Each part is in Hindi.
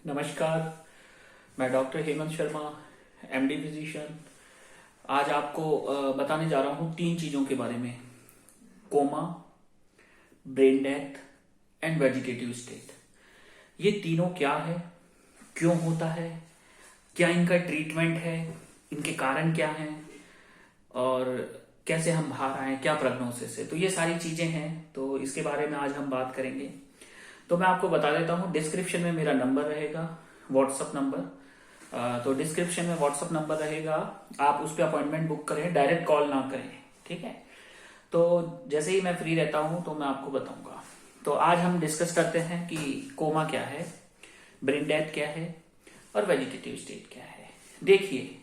नमस्कार। मैं doctor Hemant Sharma, MD physician. आज आपको बताने जा रहा हूँ 3 चीज़ों के बारे में। Coma, brain death and vegetative state. ये तीनों क्या है, क्यों होता है, क्या इनका ट्रीटमेंट है, इनके कारण क्या हैं और कैसे हम बाहर आए, क्या प्रोग्नोसिस है। तो ये सारी चीज़ें हैं, तो इसके बारे में आज हम बात करेंगे। तो मैं आपको बता देता हूँ, डिस्क्रिप्शन में मेरा नंबर रहेगा, व्हाट्सअप नंबर। तो डिस्क्रिप्शन में व्हाट्सअप नंबर रहेगा, आप उस पर अपॉइंटमेंट बुक करें, डायरेक्ट कॉल ना करें, ठीक है। तो जैसे ही मैं फ्री रहता हूँ तो मैं आपको बताऊंगा। तो आज हम डिस्कस करते हैं कि कोमा क्या है, ब्रेन डेथ क्या है और वेजिटेटिव स्टेट क्या है। देखिए,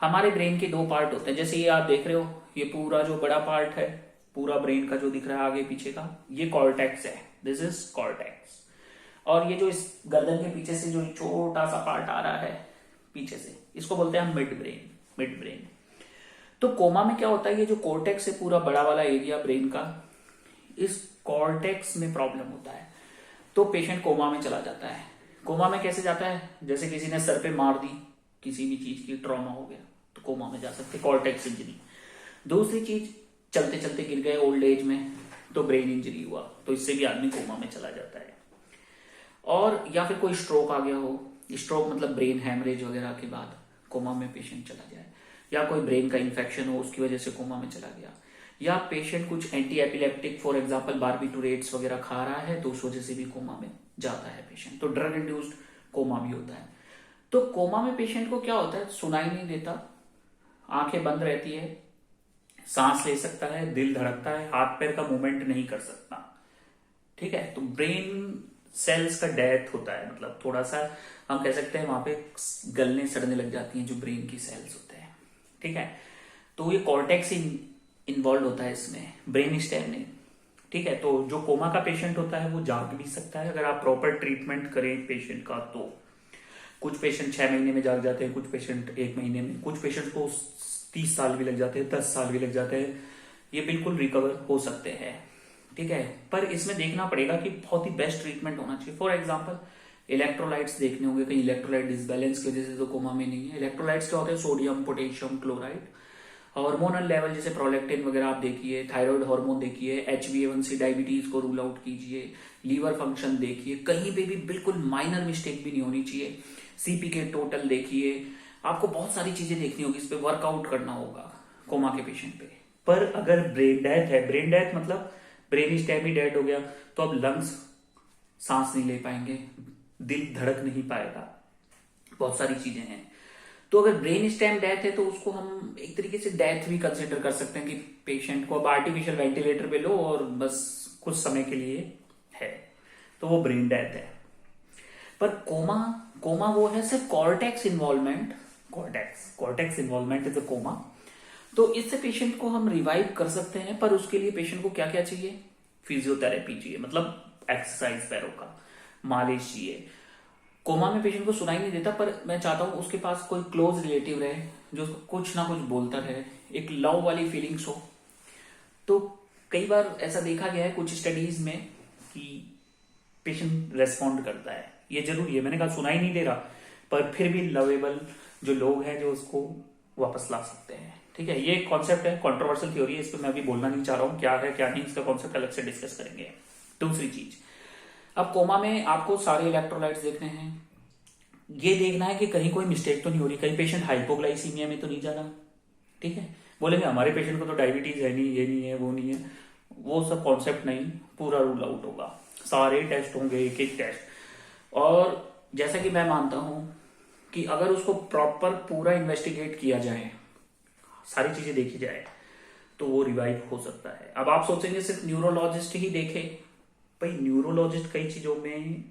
हमारे ब्रेन के 2 पार्ट होते हैं। जैसे ये आप देख रहे हो, ये पूरा जो बड़ा पार्ट है, पूरा ब्रेन का जो दिख रहा है आगे पीछे का, ये कॉर्टेक्स है। This is cortex. और ये जो इस गर्दन के पीछे से जो छोटा सा पार्ट आ रहा है पीछे से, इसको बोलते हैं हम मिड ब्रेन। Mid brain. तो कोमा में क्या होता है, ये जो कॉर्टेक्स है, पूरा बड़ा वाला एरिया ब्रेन का, इस कॉर्टेक्स में प्रॉब्लम होता है तो पेशेंट कोमा में चला जाता है। कोमा में कैसे जाता है, जैसे किसी ने सर पे मार दी, किसी भी चीज की ट्रॉमा हो गया तो कोमा में जा सकते, कॉर्टेक्स इंजरी। दूसरी चीज, चलते चलते गिर गए ओल्ड एज में तो ब्रेन इंजरी हुआ, तो इससे भी आदमी कोमा में चला जाता है। और या फिर कोई स्ट्रोक आ गया हो, स्ट्रोक मतलब ब्रेन हैमरेज वगैरह के बाद कोमा में पेशेंट चला जाए, या कोई ब्रेन का इन्फेक्शन हो उसकी वजह से कोमा में चला गया, या पेशेंट कुछ एंटी एपिलेप्टिक फॉर एग्जांपल बारबिटूरेट्स वगैरह खा रहा है तो उस वजह से भी कोमा में जाता है पेशेंट। तो ड्रग इंड्यूस्ड कोमा भी होता है। तो कोमा में पेशेंट को क्या होता है, सुनाई नहीं देता, आंखें बंद रहती है, सांस ले सकता है, दिल धड़कता है, हाथ पैर का मूवमेंट नहीं कर सकता, ठीक है। तो ब्रेन सेल्स का डेथ होता है, मतलब थोड़ा सा हम कह सकते हैं वहां पे गलने सड़ने लग जाती हैं जो ब्रेन की सेल्स होते हैं, ठीक है। तो ये कॉर्टेक्स इन्वॉल्व होता है इसमें, ब्रेन स्टेम नहीं, ठीक है। तो जो कोमा का पेशेंट होता है वो जाग भी सकता है अगर आप प्रॉपर ट्रीटमेंट करें पेशेंट का। तो कुछ पेशेंट 6 महीने में जाग जाते हैं, कुछ पेशेंट 1 महीने में, कुछ पेशेंट को 30 साल भी लग जाते हैं, 10 साल भी लग जाते हैं। ये बिल्कुल रिकवर हो सकते हैं, ठीक है। पर इसमें देखना पड़ेगा कि बहुत ही बेस्ट ट्रीटमेंट होना चाहिए। फॉर एग्जांपल, इलेक्ट्रोलाइट्स देखने होंगे, कहीं इलेक्ट्रोलाइट डिसबैलेंस की वजह से तो कोमा में नहीं है। इलेक्ट्रोलाइट्स क्या होते हैं, sodium, potassium, chloride. Hormonal level जैसे प्रोलेक्टिन वगैरह आप देखिए, थायराइड हार्मोन देखिए, HbA1c डायबिटीज को रूल आउट कीजिए, लीवर फंक्शन देखिए, कहीं पे भी बिल्कुल माइनर मिस्टेक भी नहीं होनी चाहिए। CPK टोटल देखिए, आपको बहुत सारी चीजें देखनी होगी, इस पे वर्कआउट करना होगा कोमा के पेशेंट पे। पर अगर ब्रेन डेथ है, ब्रेन डेथ मतलब ब्रेन स्टेम ही डेड हो गया, तो अब लंग्स सांस नहीं ले पाएंगे, दिल धड़क नहीं पाएगा, बहुत सारी चीजें हैं। तो अगर ब्रेन स्टेम डेथ है तो उसको हम एक तरीके से डेथ भी कंसिडर कर सकते हैं कि पेशेंट को अब आर्टिफिशियल वेंटिलेटर पे लो और बस कुछ समय के लिए है, तो वो ब्रेन डेथ है। पर कोमा, कोमा वो है सिर्फ cortex involvement, cortex involvement is a coma. तो इससे पेशेंट को हम रिवाइव कर सकते हैं, पर उसके लिए पेशेंट को क्या क्या चाहिए, फिजियोथेरेपी चाहिए, मतलब एक्सरसाइज, पैरों का मालिश चाहिए। कोमा में पेशेंट को सुनाई नहीं देता, पर मैं चाहता हूं उसके पास कोई क्लोज रिलेटिव रहे जो उसको कुछ ना कुछ बोलता रहे, एक लव वाली फीलिंग्स हो। तो कई बार ऐसा देखा गया है कुछ स्टडीज में कि पेशेंट रेस्पॉन्ड करता है। ये जरूरी है, मैंने कहा सुनाई नहीं दे रहा, पर फिर भी लवेबल जो लोग हैं जो उसको वापस ला सकते हैं, ठीक है। ये कॉन्सेप्ट है, कंट्रोवर्शियल थ्योरी है, इस पर मैं अभी बोलना नहीं चाह रहा हूं क्या है क्या नहीं, इसका कॉन्सेप्ट अलग से डिस्कस करेंगे। दूसरी चीज, अब कोमा में आपको सारे इलेक्ट्रोलाइट्स देखने हैं, ये देखना है कि कहीं कोई मिस्टेक तो नहीं हो रही, कहीं पेशेंट हाइपोग्लाइसीमिया में तो नहीं जा रहा, ठीक है। बोलेंगे हमारे पेशेंट को तो डायबिटीज है नहीं, ये नहीं है, वो नहीं है, वो सब कॉन्सेप्ट नहीं, पूरा रूल आउट होगा, सारे टेस्ट होंगे, एक एक टेस्ट। और जैसा कि मैं मानता हूं कि अगर उसको प्रॉपर पूरा इन्वेस्टिगेट किया जाए, सारी चीजें देखी जाए, तो वो रिवाइव हो सकता है। अब आप सोचेंगे सिर्फ न्यूरोलॉजिस्ट ही देखे, भाई न्यूरोलॉजिस्ट कई चीजों में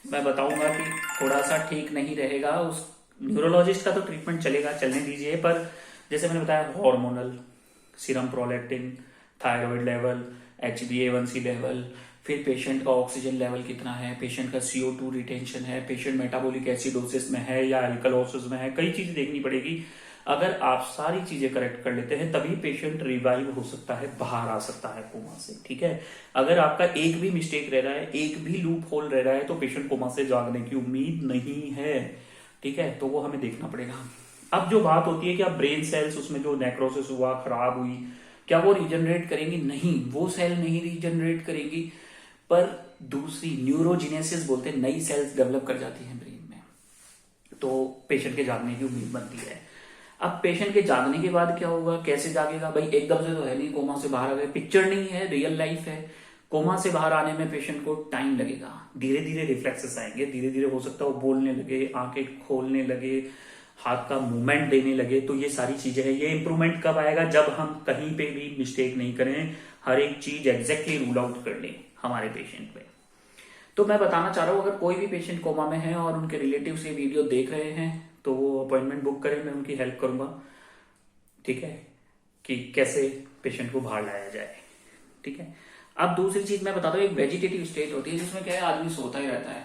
मैं बताऊंगा कि थोड़ा सा ठीक नहीं रहेगा, उस न्यूरोलॉजिस्ट का तो ट्रीटमेंट चलेगा, चलने दीजिए। पर जैसे मैंने बताया, hormonal, serum prolactin, thyroid level, HbA1c level, फिर पेशेंट का ऑक्सीजन लेवल कितना है, पेशेंट का CO2 रिटेंशन है, पेशेंट मेटाबॉलिक एसिडोसिस में है या एल्कलोसिस में है, कई चीजें देखनी पड़ेगी। अगर आप सारी चीजें करेक्ट कर लेते हैं तभी पेशेंट रिवाइव हो सकता है, बाहर आ सकता है कोमा से। ठीक है, अगर आपका एक भी मिस्टेक रह रहा है, एक भी लूप होल रह रहा है, तो पेशेंट कोमा से जागने की उम्मीद नहीं है। ठीक है, तो वो हमें देखना पड़ेगा। अब जो बात होती है कि आप ब्रेन सेल्स उसमें जो नेक्रोसिस हुआ, खराब हुई, क्या वो रिजनरेट करेंगी? नहीं, वो सेल नहीं रिजनरेट करेंगी, पर दूसरी न्यूरोजेनेसिस बोलते हैं, नई सेल्स डेवलप कर जाती हैं ब्रेन में, तो पेशेंट के जागने की उम्मीद बनती है। अब पेशेंट के जागने के बाद क्या होगा, कैसे जागेगा? भाई एकदम से तो है नहीं, कोमा से बाहर आ गए, पिक्चर नहीं है, रियल लाइफ है। कोमा से बाहर आने में पेशेंट को टाइम लगेगा, धीरे धीरे रिफ्लेक्सेस आएंगे, धीरे धीरे हो सकता है वो बोलने लगे, आंखें खोलने लगे, हाथ का मूवमेंट देने लगे। तो ये सारी चीजें हैं। ये इंप्रूवमेंट कब आएगा? जब हम कहीं पे भी मिस्टेक नहीं करें, हर एक चीज एग्जैक्टली रूल आउट कर लें हमारे पेशेंट पे। तो मैं बताना चाह रहा हूँ, अगर कोई भी पेशेंट कोमा में है और उनके रिलेटिव्स ये वीडियो देख रहे हैं तो वो अपॉइंटमेंट बुक करें, मैं उनकी हेल्प करूंगा। ठीक है, कि कैसे पेशेंट को बाहर लाया जाए। ठीक है, अब दूसरी चीज मैं बताता हूँ, एक वेजिटेटिव स्टेट होती है जिसमें क्या है, आदमी सोता ही रहता है,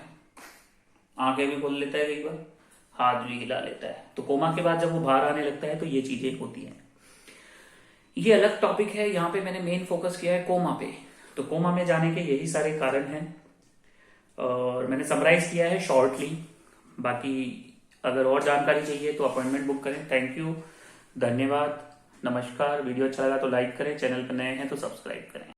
आंखें भी खोल लेता है, कई बार हाथ भी हिला लेता है। तो कोमा के बाद जब वो बाहर आने लगता है तो ये चीजें होती हैं। ये अलग टॉपिक है, यहाँ पे मैंने मेन फोकस किया है कोमा पे। तो कोमा में जाने के यही सारे कारण हैं और मैंने समराइज किया है शॉर्टली। बाकी अगर और जानकारी चाहिए तो अपॉइंटमेंट बुक करें। थैंक यू, धन्यवाद, नमस्कार। वीडियो अच्छा लगा तो लाइक करें, चैनल पर नए हैं तो सब्सक्राइब करें।